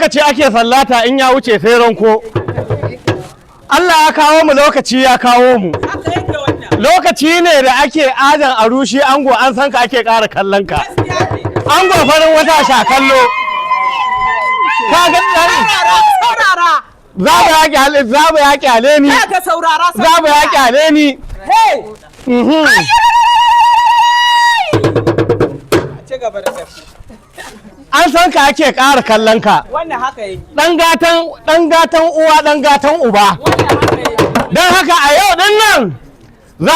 lokaci ake sallata in ya wuce sai ranko. Allah ya kawo mu lokaci ya kawo mu. Lokaci ne da ake ajan a rushe ango an san ka ake ƙara kallon ka. Ango farin wata sha kallo. Ka ga saurara. Zaba ya kyale ni. Ka saurara. Zaba ya kyale ni. An san ka ake ƙara kallon ka. Wannan haka yake. Ɗan gatan uwa ɗan gatan uba. Wannan haka yake. Don haka a yau ɗin nan za